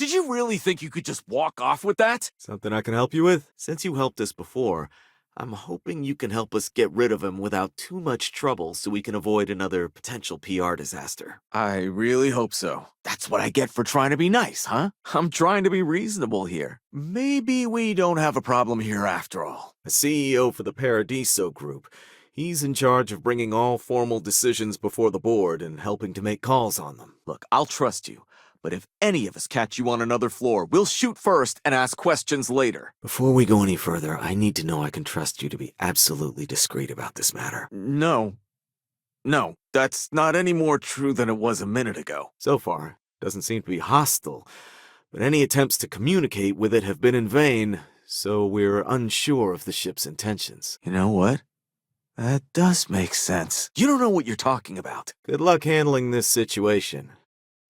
Did you really think you could just walk off with that? Something I can help you with? Since you helped us before, I'm hoping you can help us get rid of him without too much trouble so we can avoid another potential PR disaster. I really hope so. That's what I get for trying to be nice, huh? I'm trying to be reasonable here. Maybe we don't have a problem here after all. The CEO for the Paradiso Group. He's in charge of bringing all formal decisions before the board and helping to make calls on them. Look, I'll trust you. But if any of us catch you on another floor, we'll shoot first and ask questions later. Before we go any further, I need to know I can trust you to be absolutely discreet about this matter. No, that's not any more true than it was a minute ago. So far, doesn't seem to be hostile, but any attempts to communicate with it have been in vain, so we're unsure of the ship's intentions. You know what? That does make sense. You don't know what you're talking about. Good luck handling this situation.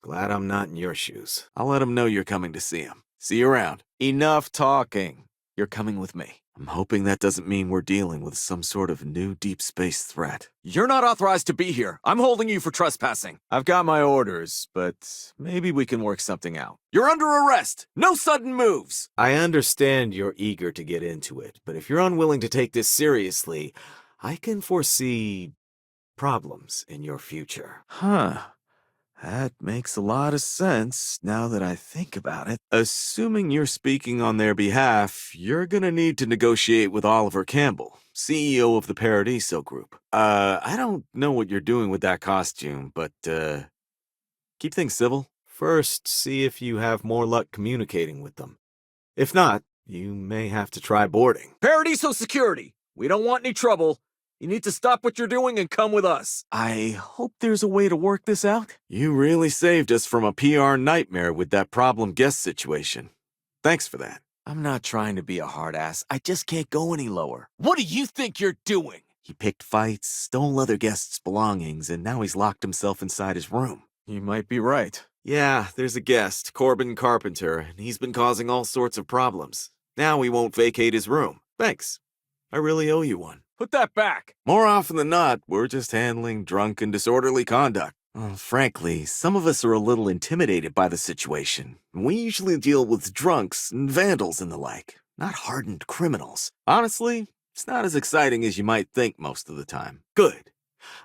Glad I'm not in your shoes. I'll let him know you're coming to see him. See you around. Enough talking. You're coming with me. I'm hoping that doesn't mean we're dealing with some sort of new deep space threat. You're not authorized to be here. I'm holding you for trespassing. I've got my orders, but maybe we can work something out. You're under arrest. No sudden moves. I understand you're eager to get into it, but if you're unwilling to take this seriously, I can foresee problems in your future. Huh. That makes a lot of sense now that I think about it. Assuming you're speaking on their behalf, you're gonna need to negotiate with Oliver Campbell, CEO of the Paradiso Group. I don't know what you're doing with that costume, but, keep things civil. First, see if you have more luck communicating with them. If not, you may have to try boarding. Paradiso Security! We don't want any trouble. You need to stop what you're doing and come with us. I hope there's a way to work this out. You really saved us from a PR nightmare with that problem guest situation. Thanks for that. I'm not trying to be a hard ass. I just can't go any lower. What do you think you're doing? He picked fights, stole other guests' belongings, and now he's locked himself inside his room. You might be right. Yeah, there's a guest, Corbin Carpenter, and he's been causing all sorts of problems. Now he won't vacate his room. Thanks. I really owe you one. Put that back. More often than not, we're just handling drunk and disorderly conduct. Frankly, some of us are a little intimidated by the situation. We usually deal with drunks and vandals and the like, not hardened criminals. Honestly, it's not as exciting as you might think most of the time. Good.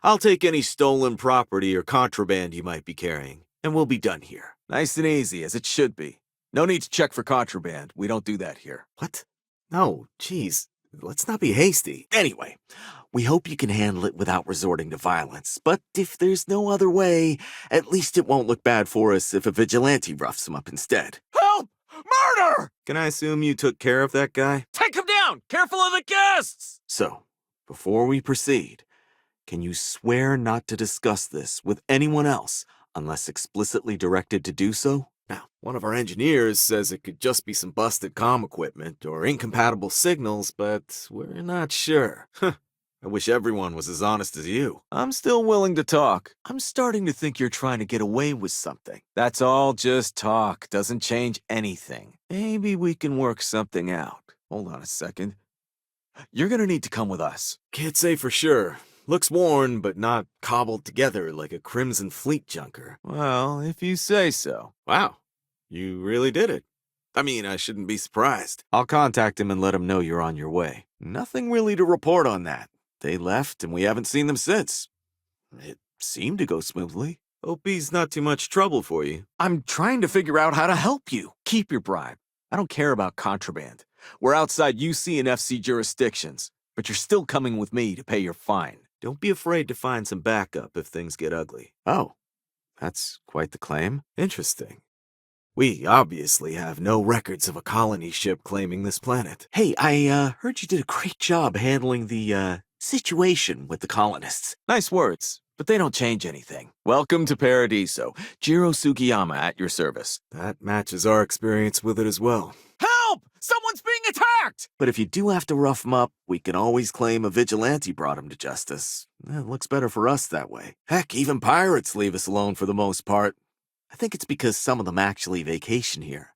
I'll take any stolen property or contraband you might be carrying, and we'll be done here. Nice and easy, as it should be. No need to check for contraband. We don't do that here. What? No, geez. Let's not be hasty. Anyway, we hope you can handle it without resorting to violence. But if there's no other way, at least it won't look bad for us if a vigilante roughs him up instead. Help! Murder! Can I assume you took care of that guy? Take him down! Careful of the guests! So, before we proceed, can you swear not to discuss this with anyone else unless explicitly directed to do so? Now, one of our engineers says it could just be some busted comm equipment or incompatible signals, but we're not sure. I wish everyone was as honest as you. I'm still willing to talk. I'm starting to think you're trying to get away with something. That's all just talk. Doesn't change anything. Maybe we can work something out. Hold on a second. You're gonna need to come with us. Can't say for sure. Looks worn, but not cobbled together like a Crimson Fleet junker. Well, if you say so. Wow, you really did it. I mean, I shouldn't be surprised. I'll contact him and let him know you're on your way. Nothing really to report on that. They left, and we haven't seen them since. It seemed to go smoothly. Hope he's not too much trouble for you. I'm trying to figure out how to help you. Keep your bribe. I don't care about contraband. We're outside UC and FC jurisdictions, but you're still coming with me to pay your fine. Don't be afraid to find some backup if things get ugly. Oh, that's quite the claim. Interesting. We obviously have no records of a colony ship claiming this planet. Hey, I heard you did a great job handling the situation with the colonists. Nice words, but they don't change anything. Welcome to Paradiso. Jiro Sugiyama at your service. That matches our experience with it as well. Help! Someone's being attacked! But if you do have to rough him up, we can always claim a vigilante brought him to justice. It looks better for us that way. Heck, even pirates leave us alone for the most part. I think it's because some of them actually vacation here.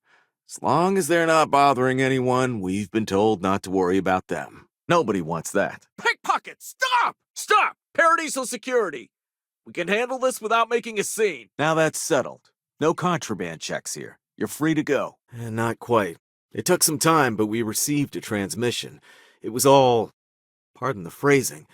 As long as they're not bothering anyone, we've been told not to worry about them. Nobody wants that. Pickpocket! Stop! Stop! Paradiso Security! We can handle this without making a scene. Now that's settled. No contraband checks here. You're free to go. Not quite. It took some time, but we received a transmission. It was all, pardon the phrasing,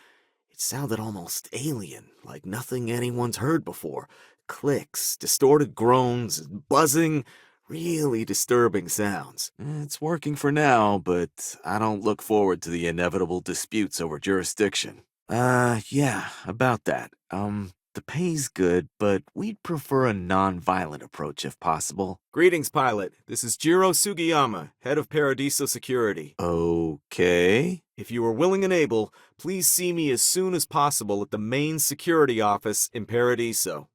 it sounded almost alien, like nothing anyone's heard before. Clicks, distorted groans, buzzing, really disturbing sounds. It's working for now, but I don't look forward to the inevitable disputes over jurisdiction. Yeah, about that. The pay's good, but we'd prefer a non-violent approach if possible. Greetings, pilot. This is Jiro Sugiyama, head of Paradiso Security. Okay. If you are willing and able, please see me as soon as possible at the main security office in Paradiso.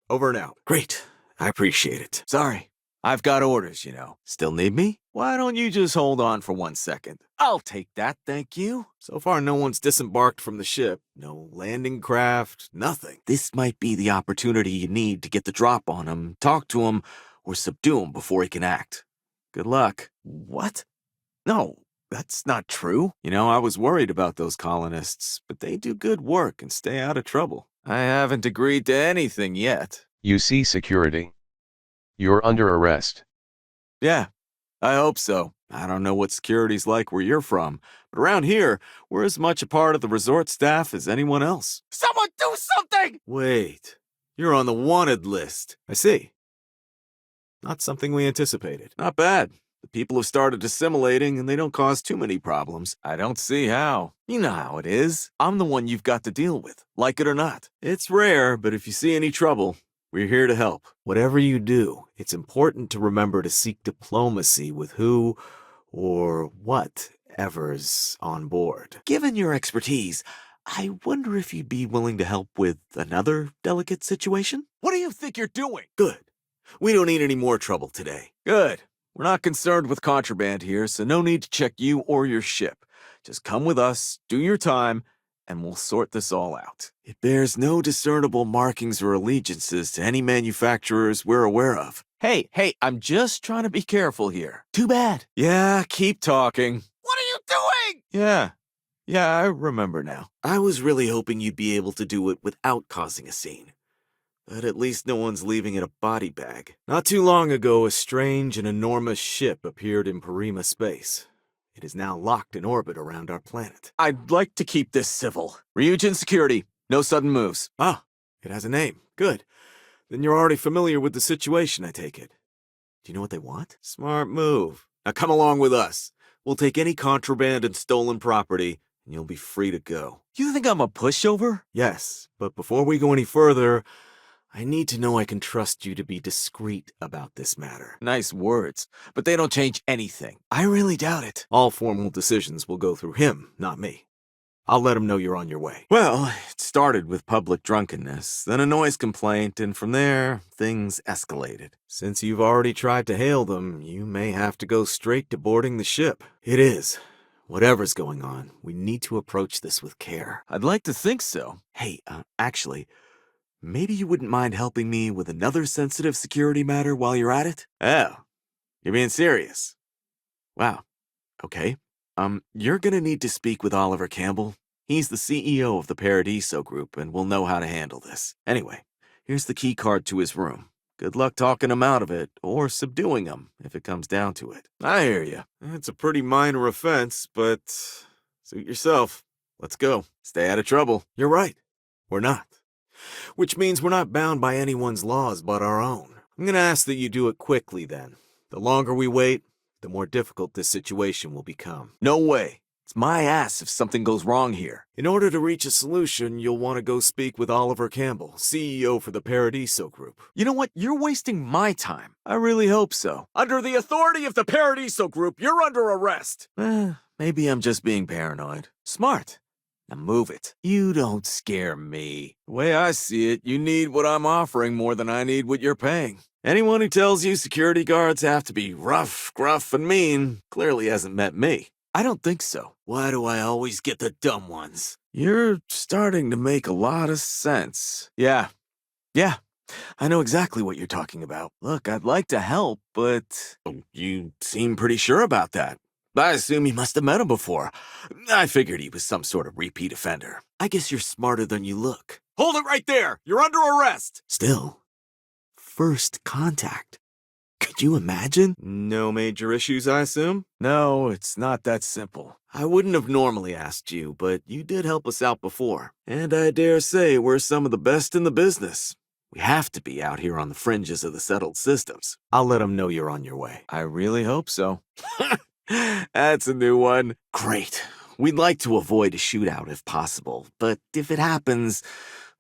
Over and out. Great. I appreciate it. Sorry, I've got orders, you know. Still need me? Why don't you just hold on for 1 second? I'll take that, thank you. So far, no one's disembarked from the ship. No landing craft, nothing. This might be the opportunity you need to get the drop on him, talk to him, or subdue him before he can act. Good luck. What? No, that's not true. You know, I was worried about those colonists, but they do good work and stay out of trouble. I haven't agreed to anything yet. You see, security. You're under arrest. Yeah, I hope so. I don't know what security's like where you're from, but around here, we're as much a part of the resort staff as anyone else. Someone do something! Wait, you're on the wanted list. I see. Not something we anticipated. Not bad. The people have started assimilating and they don't cause too many problems. I don't see how. You know how it is. I'm the one you've got to deal with, like it or not. It's rare, but if you see any trouble, we're here to help. Whatever you do, it's important to remember to seek diplomacy with who or whatever's on board. Given your expertise, I wonder if you'd be willing to help with another delicate situation? What do you think you're doing? Good. We don't need any more trouble today. Good. We're not concerned with contraband here, so no need to check you or your ship. Just come with us, do your time, and we'll sort this all out. It bears no discernible markings or allegiances to any manufacturers we're aware of. Hey, I'm just trying to be careful here. Too bad. Yeah, keep talking. What are you doing? Yeah, I remember now. I was really hoping you'd be able to do it without causing a scene. But at least no one's leaving it a body bag. Not too long ago, a strange and enormous ship appeared in Parima space. It is now locked in orbit around our planet. I'd like to keep this civil. Ryujin Security, no sudden moves. Ah, it has a name. Good. Then you're already familiar with the situation, I take it. Do you know what they want? Smart move. Now come along with us. We'll take any contraband and stolen property, and you'll be free to go. You think I'm a pushover? Yes, but before we go any further, I need to know I can trust you to be discreet about this matter. Nice words, but they don't change anything. I really doubt it. All formal decisions will go through him, not me. I'll let him know you're on your way. Well, it started with public drunkenness, then a noise complaint, and from there, things escalated. Since you've already tried to hail them, you may have to go straight to boarding the ship. It is. Whatever's going on, we need to approach this with care. I'd like to think so. Hey, actually, maybe you wouldn't mind helping me with another sensitive security matter while you're at it? Oh, you're being serious? Wow. Okay. You're gonna need to speak with Oliver Campbell. He's the CEO of the Paradiso Group and will know how to handle this. Anyway, here's the key card to his room. Good luck talking him out of it, or subduing him, if it comes down to it. I hear you. It's a pretty minor offense, but suit yourself. Let's go. Stay out of trouble. You're right. We're not. Which means we're not bound by anyone's laws but our own. I'm gonna ask that you do it quickly then. The longer we wait, the more difficult this situation will become. No way. It's my ass if something goes wrong here. In order to reach a solution, you'll want to go speak with Oliver Campbell, CEO for the Paradiso Group. You know what? You're wasting my time. I really hope so. Under the authority of the Paradiso Group, you're under arrest. Maybe I'm just being paranoid. Smart. Now move it. You don't scare me. The way I see it, you need what I'm offering more than I need what you're paying. Anyone who tells you security guards have to be rough, gruff, and mean clearly hasn't met me. I don't think so. Why do I always get the dumb ones? You're starting to make a lot of sense. Yeah, I know exactly what you're talking about. Look, I'd like to help, but... Oh, you seem pretty sure about that. I assume you must have met him before. I figured he was some sort of repeat offender. I guess you're smarter than you look. Hold it right there! You're under arrest! Still, first contact. Could you imagine? No major issues, I assume? No, it's not that simple. I wouldn't have normally asked you, but you did help us out before. And I dare say we're some of the best in the business. We have to be out here on the fringes of the settled systems. I'll let them know you're on your way. I really hope so. That's a new one. Great. We'd like to avoid a shootout if possible, but if it happens,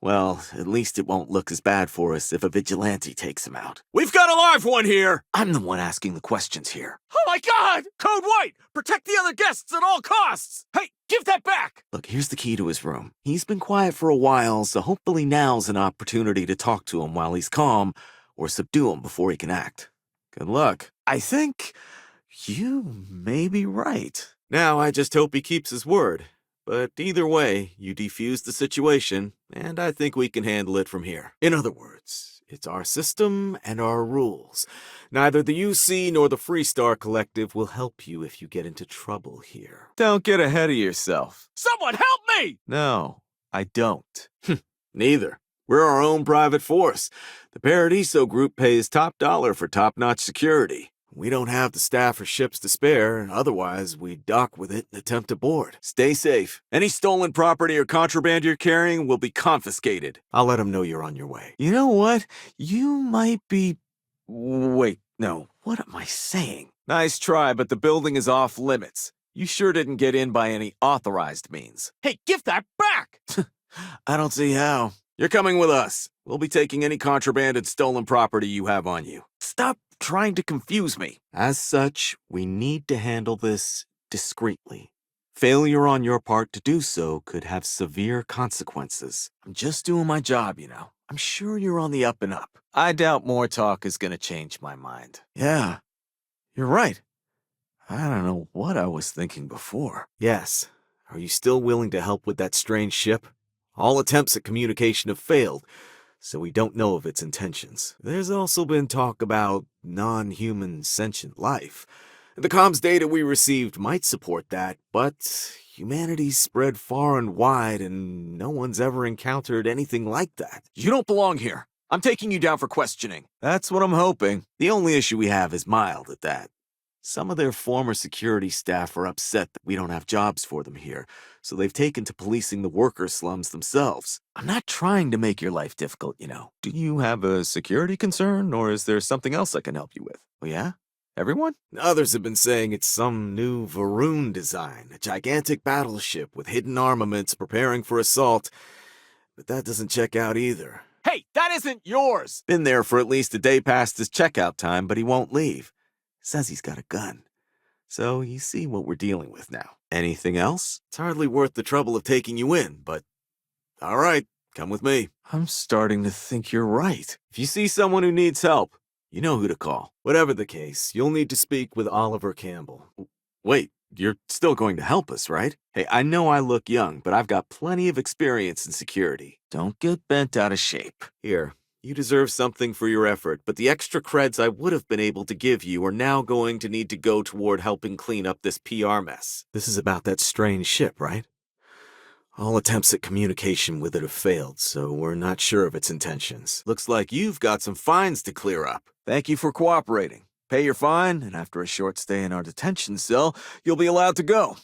well, at least it won't look as bad for us if a vigilante takes him out. We've got a live one here! I'm the one asking the questions here. Oh my god! Code White! Protect the other guests at all costs! Hey, give that back! Look, here's the key to his room. He's been quiet for a while, so hopefully now's an opportunity to talk to him while he's calm, or subdue him before he can act. Good luck. I think you may be right. Now I just hope he keeps his word. But either way, you defuse the situation, and I think we can handle it from here. In other words, it's our system and our rules. Neither the UC nor the Freestar Collective will help you if you get into trouble here. Don't get ahead of yourself. Someone help me! No, I don't. Neither. We're our own private force. The Paradiso Group pays top dollar for top-notch security. We don't have the staff or ships to spare, otherwise we'd dock with it and attempt to board. Stay safe. Any stolen property or contraband you're carrying will be confiscated. I'll let them know you're on your way. You know what? You might be... Wait, no. What am I saying? Nice try, but the building is off limits. You sure didn't get in by any authorized means. Hey, give that back! I don't see how. You're coming with us. We'll be taking any contraband and stolen property you have on you. Stop trying to confuse me. As such, we need to handle this discreetly. Failure on your part to do so could have severe consequences. I'm just doing my job, you know. I'm sure you're on the up and up. I doubt more talk is gonna change my mind. Yeah, you're right. I don't know what I was thinking before. Yes. Are you still willing to help with that strange ship? All attempts at communication have failed, so we don't know of its intentions. There's also been talk about non-human sentient life. The comms data we received might support that, but humanity's spread far and wide and no one's ever encountered anything like that. You don't belong here. I'm taking you down for questioning. That's what I'm hoping. The only issue we have is mild at that. Some of their former security staff are upset that we don't have jobs for them here, so they've taken to policing the worker slums themselves. I'm not trying to make your life difficult, you know. Do you have a security concern, or is there something else I can help you with? Oh yeah? Everyone? Others have been saying it's some new Varun design, a gigantic battleship with hidden armaments preparing for assault, but that doesn't check out either. Hey, that isn't yours! Been there for at least a day past his checkout time, but he won't leave. Says he's got a gun. So you see what we're dealing with now. Anything else? It's hardly worth the trouble of taking you in, but... All right, come with me. I'm starting to think you're right. If you see someone who needs help, you know who to call. Whatever the case, you'll need to speak with Oliver Campbell. Wait, you're still going to help us, right? Hey, I know I look young, but I've got plenty of experience in security. Don't get bent out of shape. Here, you deserve something for your effort, but the extra creds I would have been able to give you are now going to need to go toward helping clean up this PR mess. This is about that strange ship, right? All attempts at communication with it have failed, so we're not sure of its intentions. Looks like you've got some fines to clear up. Thank you for cooperating. Pay your fine, and after a short stay in our detention cell, you'll be allowed to go.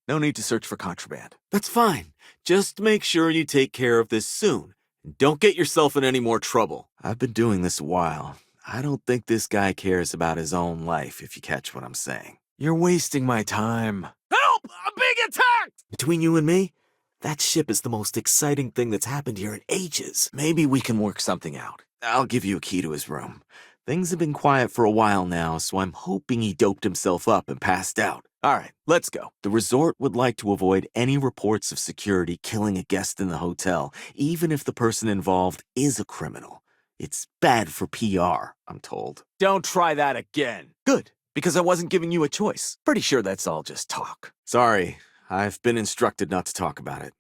No need to search for contraband. That's fine. Just make sure you take care of this soon. Don't get yourself in any more trouble. I've been doing this a while. I don't think this guy cares about his own life, if you catch what I'm saying. You're wasting my time. Help! I'm being attacked! Between you and me, that ship is the most exciting thing that's happened here in ages. Maybe we can work something out. I'll give you a key to his room. Things have been quiet for a while now, so I'm hoping he doped himself up and passed out. All right, let's go. The resort would like to avoid any reports of security killing a guest in the hotel, even if the person involved is a criminal. It's bad for PR, I'm told. Don't try that again. Good, because I wasn't giving you a choice. Pretty sure that's all just talk. Sorry, I've been instructed not to talk about it.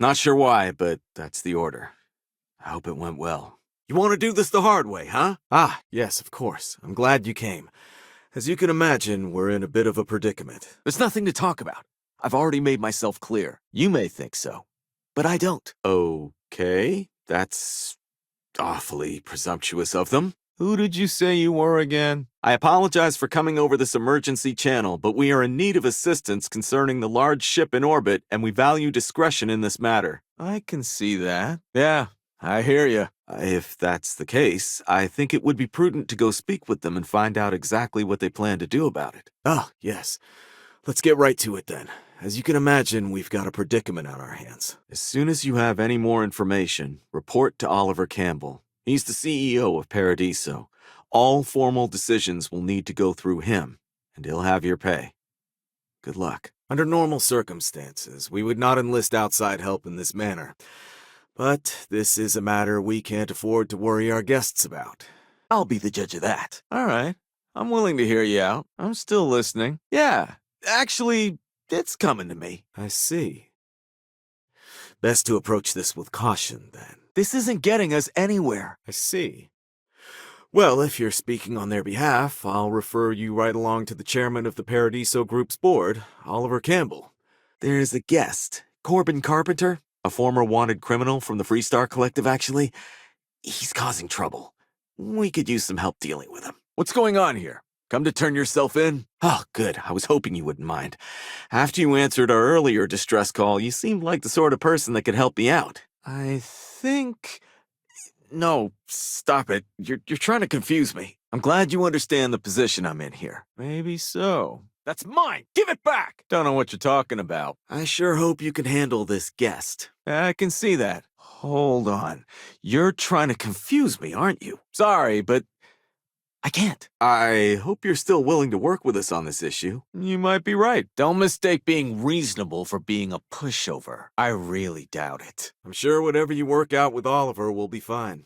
Not sure why, but that's the order. I hope it went well. You want to do this the hard way, huh? Ah, yes, of course. I'm glad you came. As you can imagine, we're in a bit of a predicament. There's nothing to talk about. I've already made myself clear. You may think so, but I don't. Okay, that's awfully presumptuous of them. Who did you say you were again? I apologize for coming over this emergency channel, but we are in need of assistance concerning the large ship in orbit, and we value discretion in this matter. I can see that. Yeah, I hear you. If that's the case, I think it would be prudent to go speak with them and find out exactly what they plan to do about it. Ah, yes. Let's get right to it then. As you can imagine, we've got a predicament on our hands. As soon as you have any more information, report to Oliver Campbell. He's the CEO of Paradiso. All formal decisions will need to go through him, and he'll have your pay. Good luck. Under normal circumstances, we would not enlist outside help in this manner. But this is a matter we can't afford to worry our guests about. I'll be the judge of that. All right. I'm willing to hear you out. I'm still listening. Yeah, actually, it's coming to me. I see. Best to approach this with caution, then. This isn't getting us anywhere. I see. Well, if you're speaking on their behalf, I'll refer you right along to the chairman of the Paradiso Group's board, Oliver Campbell. There's a guest, Corbin Carpenter, a former wanted criminal from the Freestar Collective, actually. He's causing trouble. We could use some help dealing with him. What's going on here? Come to turn yourself in? Oh, good. I was hoping you wouldn't mind. After you answered our earlier distress call, you seemed like the sort of person that could help me out. I think... No, stop it. You're trying to confuse me. I'm glad you understand the position I'm in here. Maybe so. That's mine! Give it back! Don't know what you're talking about. I sure hope you can handle this guest. I can see that. Hold on. You're trying to confuse me, aren't you? Sorry, but I can't. I hope you're still willing to work with us on this issue. You might be right. Don't mistake being reasonable for being a pushover. I really doubt it. I'm sure whatever you work out with Oliver will be fine.